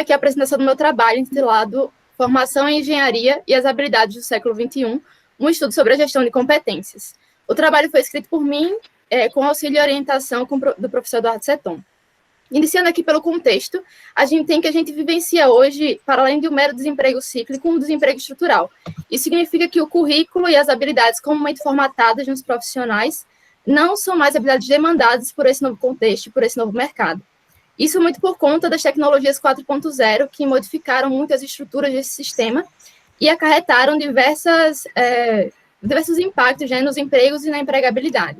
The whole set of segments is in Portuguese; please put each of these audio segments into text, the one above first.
aqui a apresentação do meu trabalho intitulado Formação em Engenharia e as Habilidades do Século XXI, um estudo sobre a gestão de competências. O trabalho foi escrito por mim, com auxílio e orientação do professor Eduardo Seton. Iniciando aqui pelo contexto, a gente vivencia hoje, para além de um mero desemprego cíclico, um desemprego estrutural. Isso significa que o currículo e as habilidades comumente formatadas nos profissionais não são mais habilidades demandadas por esse novo contexto, por esse novo mercado. Isso muito por conta das tecnologias 4.0, que modificaram muitas estruturas desse sistema e acarretaram diversos impactos, né, nos empregos e na empregabilidade.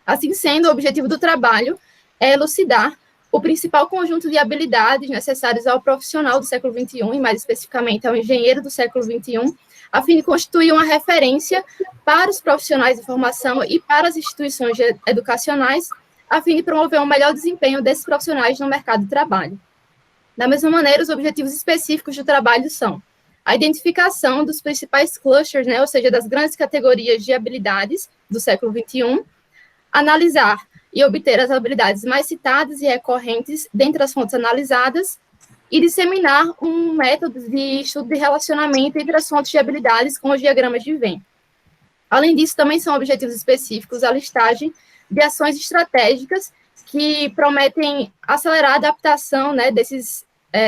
Assim sendo, o objetivo do trabalho é elucidar o principal conjunto de habilidades necessárias ao profissional do século XXI, e mais especificamente ao engenheiro do século XXI, a fim de constituir uma referência para os profissionais de formação e para as instituições educacionais, a fim de promover um melhor desempenho desses profissionais no mercado de trabalho. Da mesma maneira, os objetivos específicos do trabalho são a identificação dos principais clusters, né, ou seja, das grandes categorias de habilidades do século XXI, analisar e obter as habilidades mais citadas e recorrentes dentre as fontes analisadas e disseminar um método de estudo de relacionamento entre as fontes de habilidades com os diagramas de Venn. Além disso, também são objetivos específicos a listagem de ações estratégicas que prometem acelerar a adaptação, né, desses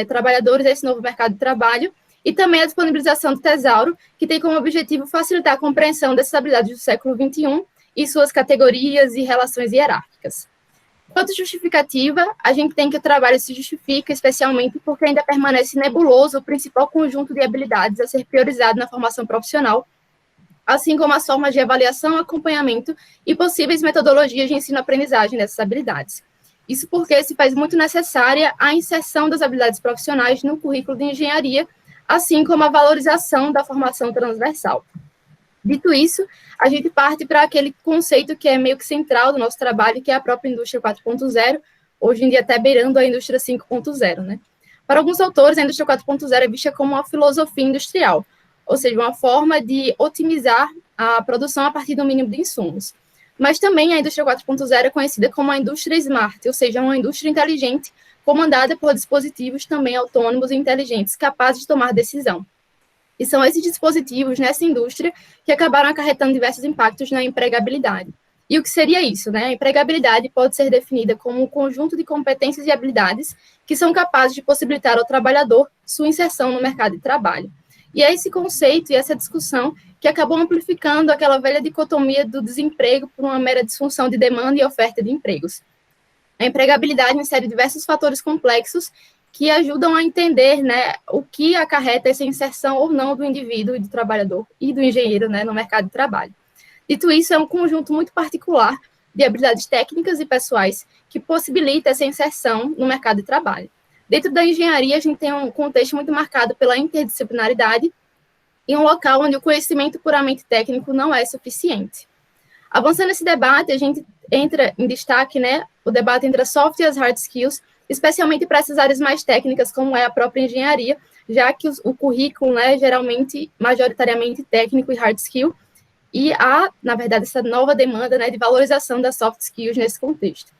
trabalhadores a esse novo mercado de trabalho e também a disponibilização do tesouro, que tem como objetivo facilitar a compreensão dessas habilidades do século XXI e suas categorias e relações hierárquicas. Quanto justificativa, a gente tem que o trabalho se justifica, especialmente porque ainda permanece nebuloso o principal conjunto de habilidades a ser priorizado na formação profissional, assim como as formas de avaliação, acompanhamento e possíveis metodologias de ensino-aprendizagem dessas habilidades. Isso porque se faz muito necessária a inserção das habilidades profissionais no currículo de engenharia, assim como a valorização da formação transversal. Dito isso, a gente parte para aquele conceito que é meio que central do nosso trabalho, que é a própria indústria 4.0, hoje em dia até beirando a indústria 5.0, né? Para alguns autores, a indústria 4.0 é vista como uma filosofia industrial, ou seja, uma forma de otimizar a produção a partir do mínimo de insumos. Mas também a indústria 4.0 é conhecida como a indústria smart, ou seja, uma indústria inteligente comandada por dispositivos também autônomos e inteligentes, capazes de tomar decisão. E são esses dispositivos nessa indústria que acabaram acarretando diversos impactos na empregabilidade. E o que seria isso, né? A empregabilidade pode ser definida como um conjunto de competências e habilidades que são capazes de possibilitar ao trabalhador sua inserção no mercado de trabalho. E é esse conceito e essa discussão que acabou amplificando aquela velha dicotomia do desemprego por uma mera disfunção de demanda e oferta de empregos. A empregabilidade insere diversos fatores complexos que ajudam a entender, né, o que acarreta essa inserção ou não do indivíduo e do trabalhador e do engenheiro, né, no mercado de trabalho. Dito isso, é um conjunto muito particular de habilidades técnicas e pessoais que possibilita essa inserção no mercado de trabalho. Dentro da engenharia, a gente tem um contexto muito marcado pela interdisciplinaridade e um local onde o conhecimento puramente técnico não é suficiente. Avançando nesse debate, a gente entra em destaque, né, o debate entre as soft e as hard skills, especialmente para essas áreas mais técnicas, como é a própria engenharia, já que o currículo, né, geralmente, majoritariamente técnico e hard skill, e há, na verdade, essa nova demanda, né, de valorização das soft skills nesse contexto.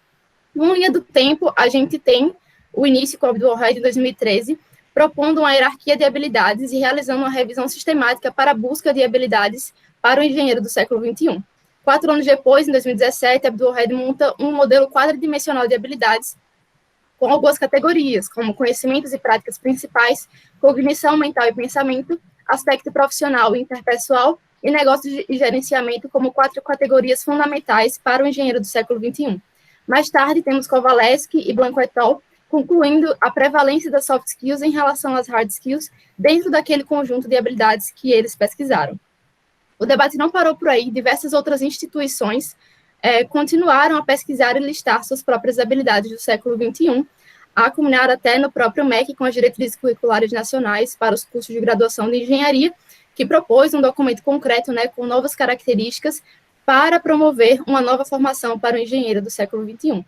Numa linha do tempo, a gente tem o início com o Abdul Wahid em 2013, propondo uma hierarquia de habilidades e realizando uma revisão sistemática para a busca de habilidades para o engenheiro do século XXI. 4 anos depois, em 2017, Abdul Wahid monta um modelo quadridimensional de habilidades com algumas categorias, como conhecimentos e práticas principais, cognição mental e pensamento, aspecto profissional e interpessoal e negócios e gerenciamento como 4 categorias fundamentais para o engenheiro do século XXI. Mais tarde, temos Kowalewski e Blanco et al., concluindo a prevalência das soft skills em relação às hard skills dentro daquele conjunto de habilidades que eles pesquisaram. O debate não parou por aí, diversas outras instituições continuaram a pesquisar e listar suas próprias habilidades do século XXI, a culminar até no próprio MEC com as diretrizes curriculares nacionais para os cursos de graduação de engenharia, que propôs um documento concreto, né, com novas características para promover uma nova formação para o engenheiro do século XXI.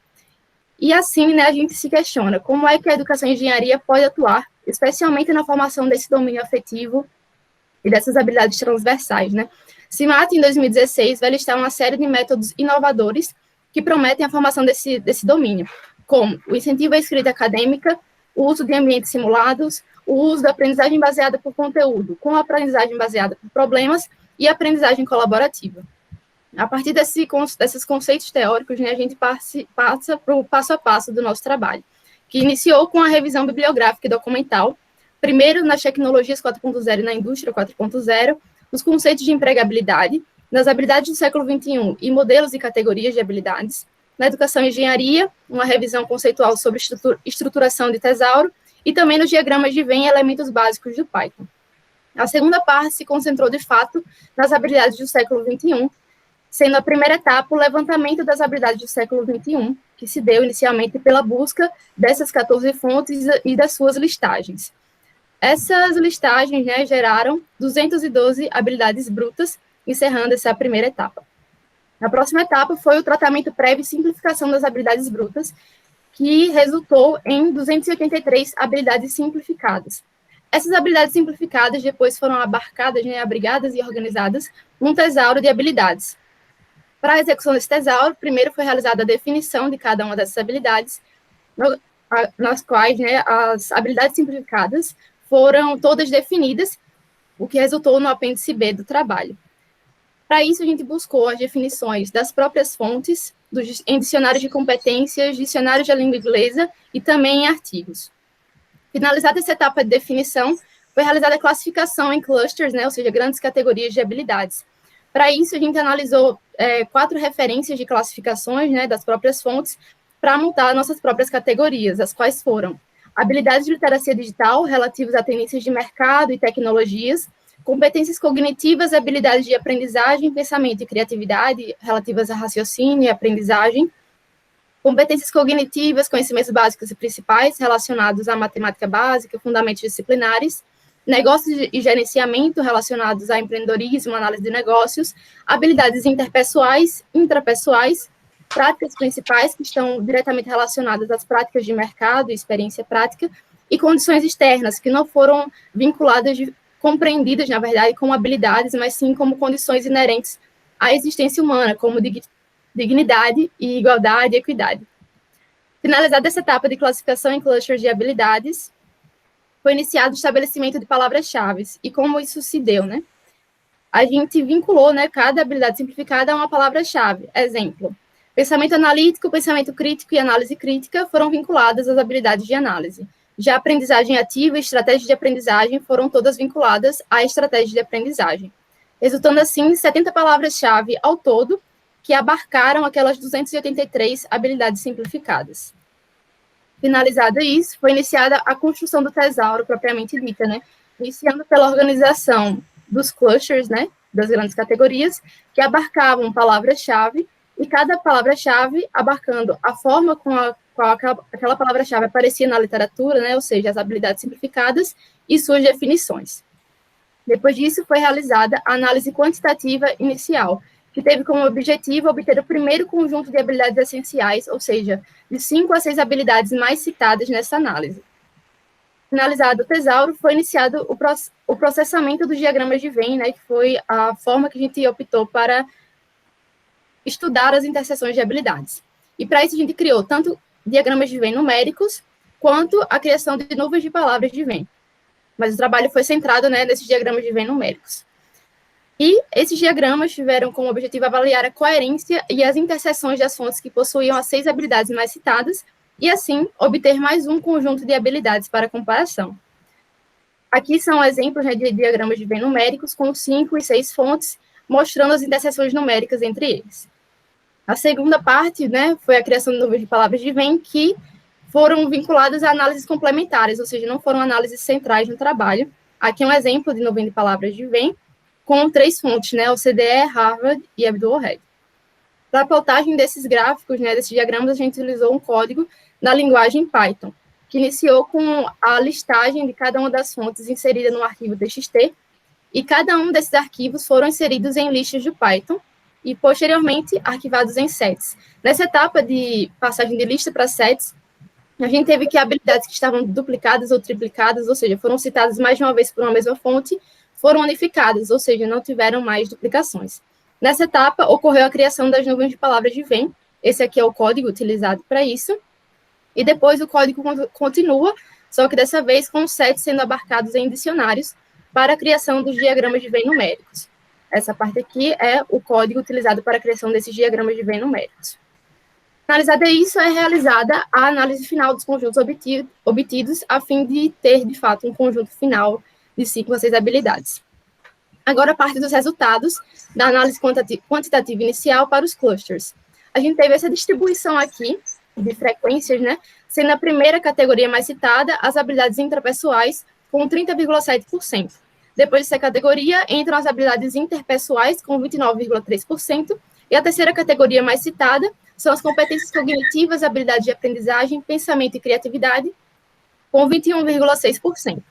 E assim, né, a gente se questiona como é que a educação em engenharia pode atuar, especialmente na formação desse domínio afetivo e dessas habilidades transversais, né? CIMAT, em 2016, vai listar uma série de métodos inovadores que prometem a formação desse domínio, como o incentivo à escrita acadêmica, o uso de ambientes simulados, o uso da aprendizagem baseada por conteúdo, com a aprendizagem baseada por problemas e aprendizagem colaborativa. A partir desses conceitos teóricos, né, a gente passa para o passo a passo do nosso trabalho, que iniciou com a revisão bibliográfica e documental, primeiro nas tecnologias 4.0 e na indústria 4.0, os conceitos de empregabilidade, nas habilidades do século XXI e modelos e categorias de habilidades, na educação e engenharia, uma revisão conceitual sobre estruturação de tesauro, e também nos diagramas de Venn e elementos básicos do Python. A segunda parte se concentrou, de fato, nas habilidades do século XXI, sendo a primeira etapa o levantamento das habilidades do século XXI, que se deu inicialmente pela busca dessas 14 fontes e das suas listagens. Essas listagens, né, geraram 212 habilidades brutas, encerrando essa primeira etapa. A próxima etapa foi o tratamento prévio e simplificação das habilidades brutas, que resultou em 283 habilidades simplificadas. Essas habilidades simplificadas depois foram abarcadas, né, abrigadas e organizadas num tesauro de habilidades. Para a execução desse tesauro, primeiro foi realizada a definição de cada uma dessas habilidades, nas quais, né, as habilidades simplificadas foram todas definidas, o que resultou no apêndice B do trabalho. Para isso, a gente buscou as definições das próprias fontes, em dicionários de competências, dicionários da língua inglesa e também em artigos. Finalizada essa etapa de definição, foi realizada a classificação em clusters, né, ou seja, grandes categorias de habilidades. Para isso, a gente analisou 4 referências de classificações, né, das próprias fontes, para montar nossas próprias categorias, as quais foram habilidades de literacia digital, relativas a tendências de mercado e tecnologias, competências cognitivas, habilidades de aprendizagem, pensamento e criatividade, relativas a raciocínio e aprendizagem, competências cognitivas, conhecimentos básicos e principais, relacionados à matemática básica, fundamentos disciplinares, negócios e gerenciamento, relacionados a empreendedorismo, análise de negócios, habilidades interpessoais, intrapessoais, práticas principais, que estão diretamente relacionadas às práticas de mercado e experiência prática, e condições externas, que não foram vinculadas, compreendidas, na verdade, como habilidades, mas sim como condições inerentes à existência humana, como dignidade e igualdade e equidade. Finalizada essa etapa de classificação em clusters de habilidades, foi iniciado o estabelecimento de palavras-chave. E como isso se deu, né? A gente vinculou, né, cada habilidade simplificada a uma palavra-chave. Exemplo, pensamento analítico, pensamento crítico e análise crítica foram vinculadas às habilidades de análise. Já a aprendizagem ativa e estratégia de aprendizagem foram todas vinculadas à estratégia de aprendizagem, resultando, assim, em 70 palavras-chave ao todo, que abarcaram aquelas 283 habilidades simplificadas. Finalizado isso, foi iniciada a construção do tesauro propriamente dita, né? Iniciando pela organização dos clusters, né, das grandes categorias, que abarcavam palavras-chave, e cada palavra-chave abarcando a forma com a qual aquela palavra-chave aparecia na literatura, né, ou seja, as habilidades simplificadas e suas definições. Depois disso, foi realizada a análise quantitativa inicial, que teve como objetivo obter o primeiro conjunto de habilidades essenciais, ou seja, de 5 a 6 habilidades mais citadas nessa análise. Finalizado o tesauro, foi iniciado o processamento dos diagramas de Venn, né, que foi a forma que a gente optou para estudar as interseções de habilidades. E para isso a gente criou tanto diagramas de Venn numéricos, quanto a criação de nuvens de palavras de Venn. Mas o trabalho foi centrado, né, nesses diagramas de Venn numéricos. E esses diagramas tiveram como objetivo avaliar a coerência e as interseções das fontes que possuíam as 6 habilidades mais citadas, e assim obter mais um conjunto de habilidades para comparação. Aqui são exemplos, né, de diagramas de Venn numéricos com 5 e 6 fontes, mostrando as interseções numéricas entre eles. A segunda parte, né, foi a criação de nuvens de palavras de Venn, que foram vinculadas a análises complementares, ou seja, não foram análises centrais no trabalho. Aqui é um exemplo de nuvem de palavras de Venn, com 3 fontes, né, OCDE, Harvard e Abdul-Wahid. Para a plotagem desses gráficos, né, desses diagramas, a gente utilizou um código na linguagem Python, que iniciou com a listagem de cada uma das fontes inserida no arquivo txt, e cada um desses arquivos foram inseridos em listas de Python, e, posteriormente, arquivados em sets. Nessa etapa de passagem de lista para sets, a gente teve que habilidades que estavam duplicadas ou triplicadas, ou seja, foram citadas mais de uma vez por uma mesma fonte, foram unificadas, ou seja, não tiveram mais duplicações. Nessa etapa, ocorreu a criação das nuvens de palavras de Venn. Esse aqui é o código utilizado para isso. E depois o código continua, só que dessa vez com 7 sendo abarcados em dicionários para a criação dos diagramas de Venn numéricos. Essa parte aqui é o código utilizado para a criação desses diagramas de Venn numéricos. Finalizada isso, é realizada a análise final dos conjuntos obtidos, a fim de ter, de fato, um conjunto final de 5 a 6 habilidades. Agora, a parte dos resultados da análise quantitativa inicial para os clusters. A gente teve essa distribuição aqui de frequências, né? Sendo a primeira categoria mais citada, as habilidades intrapessoais, com 30,7%. Depois dessa categoria, entram as habilidades interpessoais, com 29,3%. E a terceira categoria mais citada são as competências cognitivas, habilidades de aprendizagem, pensamento e criatividade, com 21,6%.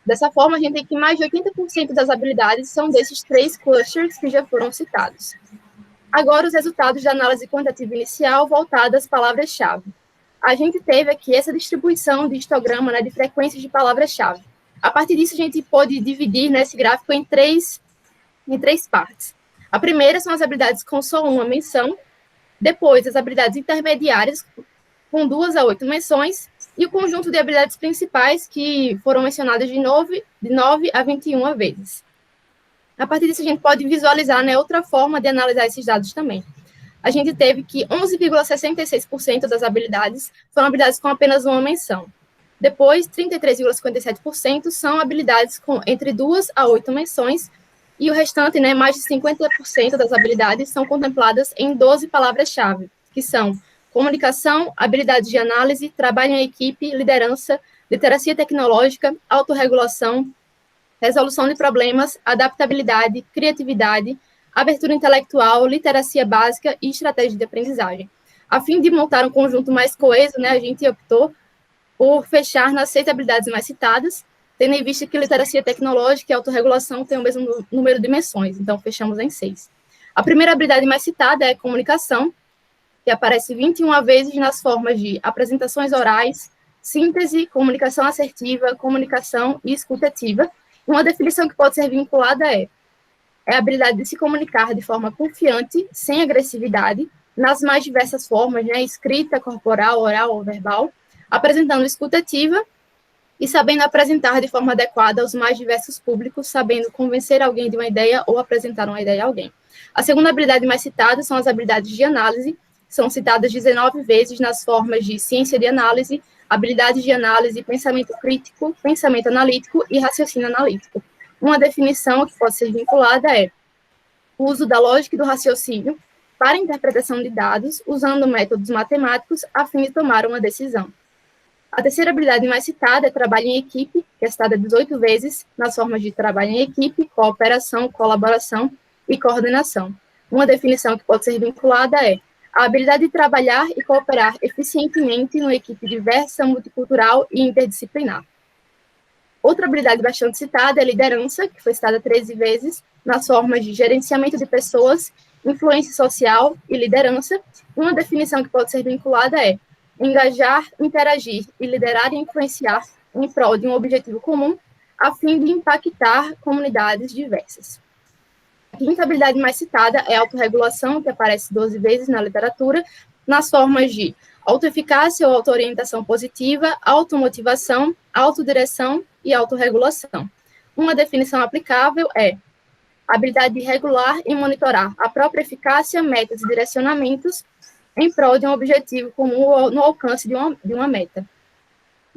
Dessa forma, a gente tem que mais de 80% das habilidades são desses 3 clusters que já foram citados. Agora, os resultados da análise quantitativa inicial voltada às palavras-chave. A gente teve aqui essa distribuição de histograma, né, de frequências de palavras-chave. A partir disso, a gente pode dividir, né, esse gráfico em três partes. A primeira são as habilidades com só uma menção, depois as habilidades intermediárias, com 2 a 8 menções, e o conjunto de habilidades principais, que foram mencionadas de 9 a 21 vezes. A partir disso, a gente pode visualizar, né, outra forma de analisar esses dados também. A gente teve que 11,66% das habilidades foram habilidades com apenas uma menção. Depois, 33,57% são habilidades com entre 2 a 8 menções, e o restante, né, mais de 50% das habilidades são contempladas em 12 palavras-chave, que são comunicação, habilidades de análise, trabalho em equipe, liderança, literacia tecnológica, autorregulação, resolução de problemas, adaptabilidade, criatividade, abertura intelectual, literacia básica e estratégia de aprendizagem. A fim de montar um conjunto mais coeso, né, a gente optou por fechar nas 6 habilidades mais citadas, tendo em vista que literacia tecnológica e autorregulação têm o mesmo número de menções, então fechamos em 6. A primeira habilidade mais citada é comunicação, que aparece 21 vezes nas formas de apresentações orais, síntese, comunicação assertiva, comunicação e escuta ativa. Uma definição que pode ser vinculada é a habilidade de se comunicar de forma confiante, sem agressividade, nas mais diversas formas, né, escrita, corporal, oral ou verbal, apresentando escuta ativa e sabendo apresentar de forma adequada aos mais diversos públicos, sabendo convencer alguém de uma ideia ou apresentar uma ideia a alguém. A segunda habilidade mais citada são as habilidades de análise, são citadas 19 vezes nas formas de ciência de análise, habilidades de análise, pensamento crítico, pensamento analítico e raciocínio analítico. Uma definição que pode ser vinculada é o uso da lógica e do raciocínio para a interpretação de dados, usando métodos matemáticos a fim de tomar uma decisão. A terceira habilidade mais citada é trabalho em equipe, que é citada 18 vezes nas formas de trabalho em equipe, cooperação, colaboração e coordenação. Uma definição que pode ser vinculada é a habilidade de trabalhar e cooperar eficientemente em uma equipe diversa, multicultural e interdisciplinar. Outra habilidade bastante citada é liderança, que foi citada 13 vezes, nas formas de gerenciamento de pessoas, influência social e liderança. Uma definição que pode ser vinculada é engajar, interagir e liderar e influenciar em prol de um objetivo comum, a fim de impactar comunidades diversas. A quinta habilidade mais citada é a autorregulação, que aparece 12 vezes na literatura, nas formas de autoeficácia ou autoorientação positiva, automotivação, autodireção e autorregulação. Uma definição aplicável é a habilidade de regular e monitorar a própria eficácia, metas e direcionamentos em prol de um objetivo comum no alcance de uma meta.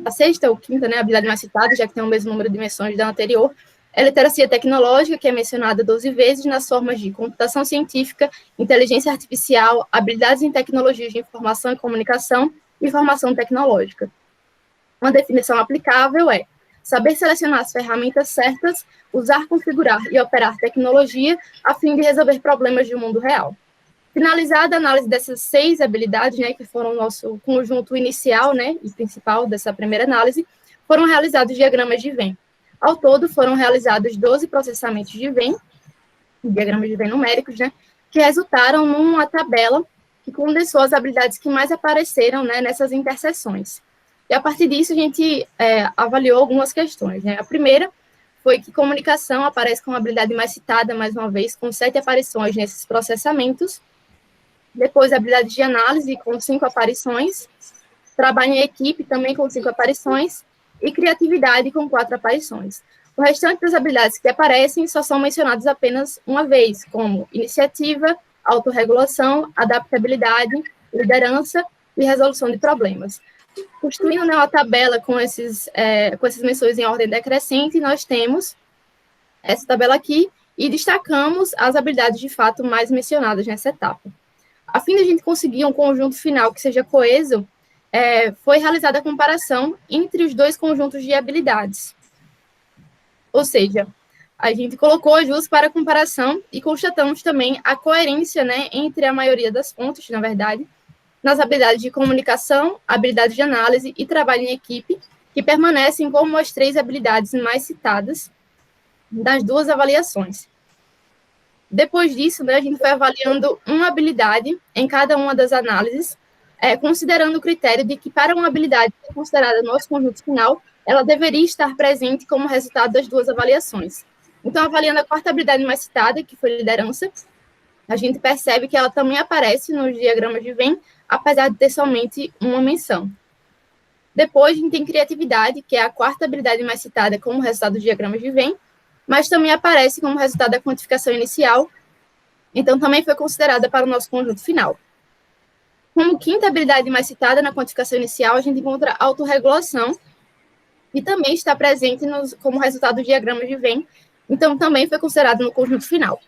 A sexta ou quinta, né, habilidade mais citada, já que tem o mesmo número de menções da anterior, é literacia tecnológica, que é mencionada 12 vezes nas formas de computação científica, inteligência artificial, habilidades em tecnologias de informação e comunicação e formação tecnológica. Uma definição aplicável é saber selecionar as ferramentas certas, usar, configurar e operar tecnologia a fim de resolver problemas do mundo real. Finalizada a análise dessas 6 habilidades, né, que foram o nosso conjunto inicial, né, e principal dessa primeira análise, foram realizados diagramas de Venn. Ao todo, foram realizados 12 processamentos de Venn, diagramas de Venn numéricos, né, que resultaram numa tabela que condensou as habilidades que mais apareceram, né, nessas interseções. E a partir disso, a gente avaliou algumas questões, né. A primeira foi que comunicação aparece como a habilidade mais citada, mais uma vez, com 7 aparições nesses processamentos. Depois, a habilidade de análise, com 5 aparições. trabalho em equipe também com 5 aparições, e criatividade com 4 aparições. O restante das habilidades que aparecem só são mencionadas apenas uma vez, como iniciativa, autorregulação, adaptabilidade, liderança e resolução de problemas. Construindo, né, uma tabela com essas menções em ordem decrescente, nós temos essa tabela aqui e destacamos as habilidades de fato mais mencionadas nessa etapa. A fim de a gente conseguir um conjunto final que seja coeso, foi realizada a comparação entre os 2 conjuntos de habilidades. Ou seja, a gente colocou as duas para comparação e constatamos também a coerência, né, entre a maioria das fontes, na verdade, nas habilidades de comunicação, habilidade de análise e trabalho em equipe, que permanecem como as 3 habilidades mais citadas das 2 avaliações. Depois disso, né, a gente foi avaliando uma habilidade em cada uma das análises, considerando o critério de que para uma habilidade ser considerada nosso conjunto final, ela deveria estar presente como resultado das 2 avaliações. Então, avaliando a 4ª habilidade mais citada, que foi liderança, a gente percebe que ela também aparece nos diagramas de Venn, apesar de ter somente uma menção. Depois, a gente tem criatividade, que é a 4ª habilidade mais citada como resultado dos diagramas de Venn, mas também aparece como resultado da quantificação inicial, então também foi considerada para o nosso conjunto final. Como 5ª habilidade mais citada na quantificação inicial, a gente encontra a autorregulação, que também está presente como resultado dos diagramas de Venn, então também foi considerado no conjunto final.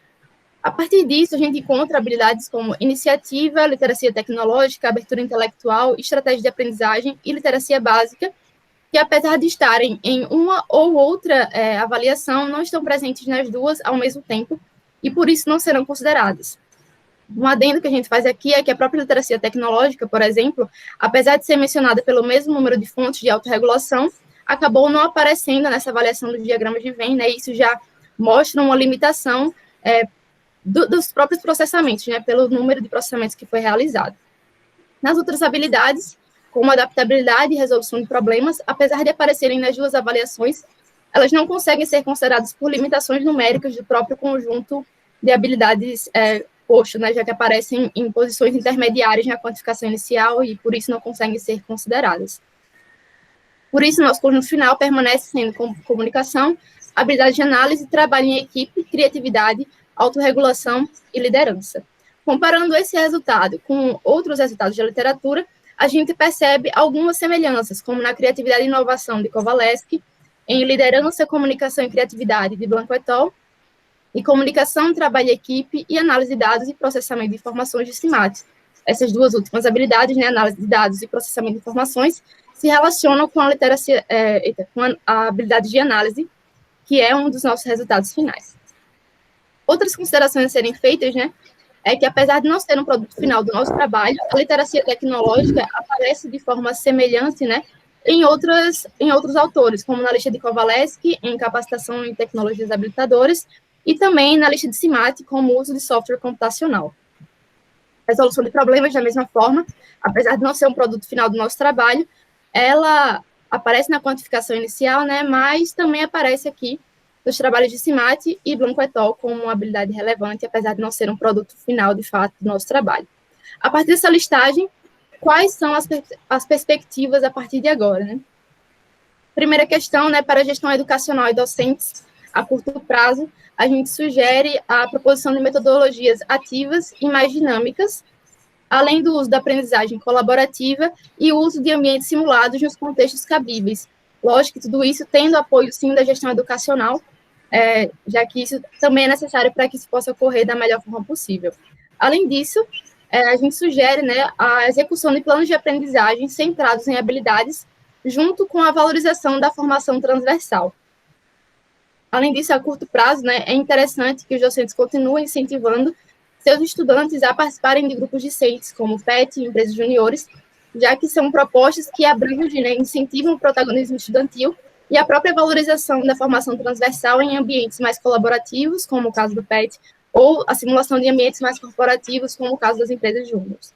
A partir disso, a gente encontra habilidades como iniciativa, literacia tecnológica, abertura intelectual, estratégia de aprendizagem e literacia básica, que apesar de estarem em uma ou outra avaliação, não estão presentes nas 2 ao mesmo tempo, e por isso não serão consideradas. Um adendo que a gente faz aqui é que a própria literacia tecnológica, por exemplo, apesar de ser mencionada pelo mesmo número de fontes de autorregulação, acabou não aparecendo nessa avaliação dos diagramas de Venn, né? Isso já mostra uma limitação dos próprios processamentos, né? Pelo número de processamentos que foi realizado. Nas outras habilidades, como adaptabilidade e resolução de problemas, apesar de aparecerem nas 2 avaliações, elas não conseguem ser consideradas por limitações numéricas do próprio conjunto de habilidades posto, né, já que aparecem em posições intermediárias na quantificação inicial e por isso não conseguem ser consideradas. Por isso, nosso conjunto final permanece sendo comunicação, habilidade de análise, trabalho em equipe, criatividade, autorregulação e liderança. Comparando esse resultado com outros resultados da literatura, a gente percebe algumas semelhanças, como na criatividade e inovação de Kowalewski, em liderança, comunicação e criatividade de Blanco et al., e comunicação, trabalho em equipe e análise de dados e processamento de informações de Simat. Essas 2 últimas habilidades, né, análise de dados e processamento de informações, se relacionam com a literacia, com a habilidade de análise, que é um dos nossos resultados finais. Outras considerações a serem feitas, né, é que, apesar de não ser um produto final do nosso trabalho, a literacia tecnológica aparece de forma semelhante, né, em outros autores, como na lista de Kowalewski, em capacitação em tecnologias habilitadoras, e também na lista de Simat, como uso de software computacional. Resolução de problemas, da mesma forma, apesar de não ser um produto final do nosso trabalho, ela aparece na quantificação inicial, né, mas também aparece aqui nos trabalhos de Simat e Blanco et al. Como uma habilidade relevante, apesar de não ser um produto final, de fato, do nosso trabalho. A partir dessa listagem, quais são as perspectivas a partir de agora, né? Primeira questão, né, para a gestão educacional e docentes, a curto prazo, a gente sugere a proposição de metodologias ativas e mais dinâmicas, além do uso da aprendizagem colaborativa e o uso de ambientes simulados nos contextos cabíveis. Lógico que tudo isso tendo apoio, sim, da gestão educacional, já que isso também é necessário para que isso possa ocorrer da melhor forma possível. Além disso, a gente sugere, né, a execução de planos de aprendizagem centrados em habilidades, junto com a valorização da formação transversal. Além disso, a curto prazo, né, é interessante que os docentes continuem incentivando seus estudantes a participarem de grupos discentes, como PET e empresas juniores, já que são propostas que abrangem, né, incentivam o protagonismo estudantil e a própria valorização da formação transversal em ambientes mais colaborativos, como o caso do PET, ou a simulação de ambientes mais corporativos, como o caso das empresas júniores.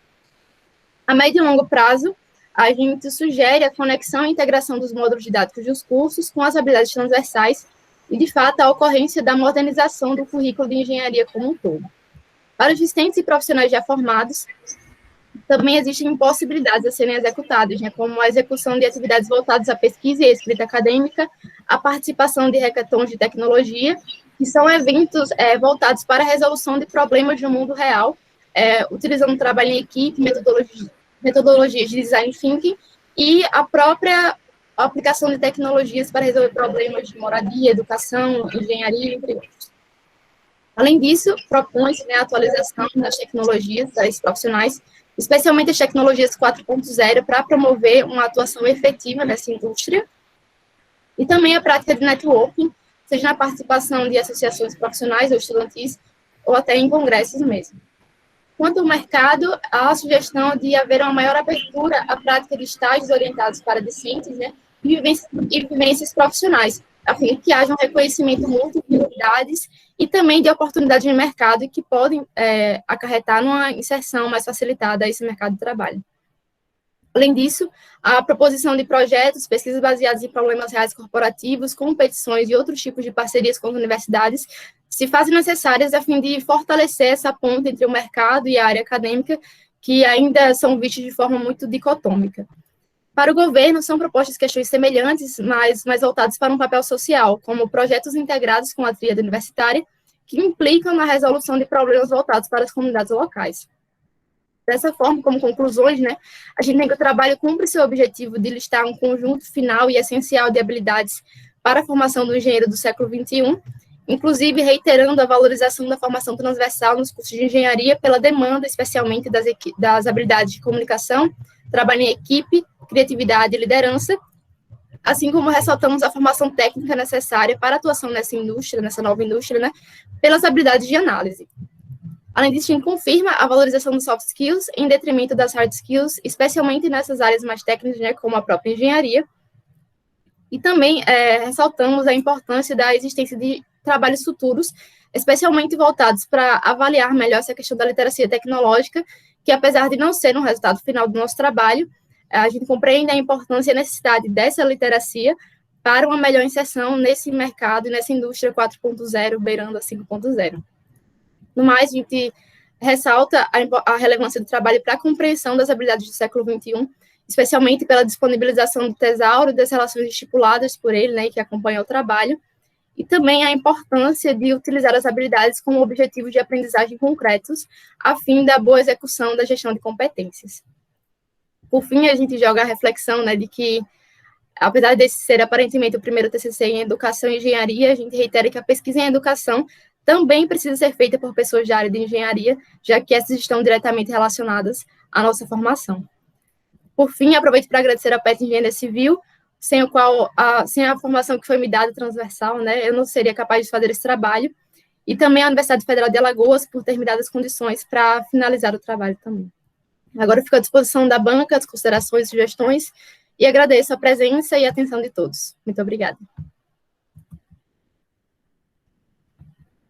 A médio e longo prazo, a gente sugere a conexão e integração dos módulos didáticos dos cursos com as habilidades transversais e, de fato, a ocorrência da modernização do currículo de engenharia como um todo. Para os discentes e profissionais já formados, Também existem possibilidades a serem executadas, né, como a execução de atividades voltadas à pesquisa e à escrita acadêmica, a participação de hackathons de tecnologia, que são eventos voltados para a resolução de problemas no mundo real, utilizando trabalho em equipe, metodologias de design thinking e a própria aplicação de tecnologias para resolver problemas de moradia, educação, engenharia, entre outros. Além disso, propõe-se, né, a atualização das tecnologias das profissionais, especialmente as tecnologias 4.0, para promover uma atuação efetiva nessa indústria, e também a prática de networking, seja na participação de associações profissionais ou estudantis, ou até em congressos mesmo. Quanto ao mercado, há a sugestão de haver uma maior abertura à prática de estágios orientados para discentes, né, e vivências profissionais, a fim de que haja um reconhecimento mútuo de habilidades e também de oportunidades de mercado que podem acarretar numa inserção mais facilitada a esse mercado de trabalho. Além disso, a proposição de projetos, pesquisas baseadas em problemas reais corporativos, competições e outros tipos de parcerias com as universidades se fazem necessárias a fim de fortalecer essa ponte entre o mercado e a área acadêmica, que ainda são vistas de forma muito dicotômica. Para o governo, são propostas questões semelhantes, mas mais voltadas para um papel social, como projetos integrados com a tríade universitária, que implicam na resolução de problemas voltados para as comunidades locais. Dessa forma, como conclusões, né, a gente tem que o trabalho cumpre seu objetivo de listar um conjunto final e essencial de habilidades para a formação do engenheiro do século XXI, inclusive reiterando a valorização da formação transversal nos cursos de engenharia pela demanda, especialmente das habilidades de comunicação, trabalho em equipe, criatividade e liderança, assim como ressaltamos a formação técnica necessária para a atuação nessa indústria, nessa nova indústria, né, pelas habilidades de análise. Além disso, a gente confirma a valorização dos soft skills em detrimento das hard skills, especialmente nessas áreas mais técnicas, né, como a própria engenharia. E também ressaltamos a importância da existência de trabalhos futuros, especialmente voltados para avaliar melhor essa questão da literacia tecnológica, que apesar de não ser um resultado final do nosso trabalho, a gente compreende a importância e a necessidade dessa literacia para uma melhor inserção nesse mercado e nessa indústria 4.0, beirando a 5.0. No mais, a gente ressalta a relevância do trabalho para a compreensão das habilidades do século XXI, especialmente pela disponibilização do tesauro e das relações estipuladas por ele, né, que acompanham o trabalho, e também a importância de utilizar as habilidades como objetivos de aprendizagem concretos, a fim da boa execução da gestão de competências. Por fim, a gente joga a reflexão, né, de que, apesar desse ser aparentemente o primeiro TCC em educação e engenharia, a gente reitera que a pesquisa em educação também precisa ser feita por pessoas da área de engenharia, já que essas estão diretamente relacionadas à nossa formação. Por fim, aproveito para agradecer a PET Engenharia Civil, sem a formação que foi me dada transversal, né, eu não seria capaz de fazer esse trabalho, e também a Universidade Federal de Alagoas por ter me dado as condições para finalizar o trabalho também. Agora eu fico à disposição da banca, as considerações e sugestões, e agradeço a presença e a atenção de todos. Muito obrigada.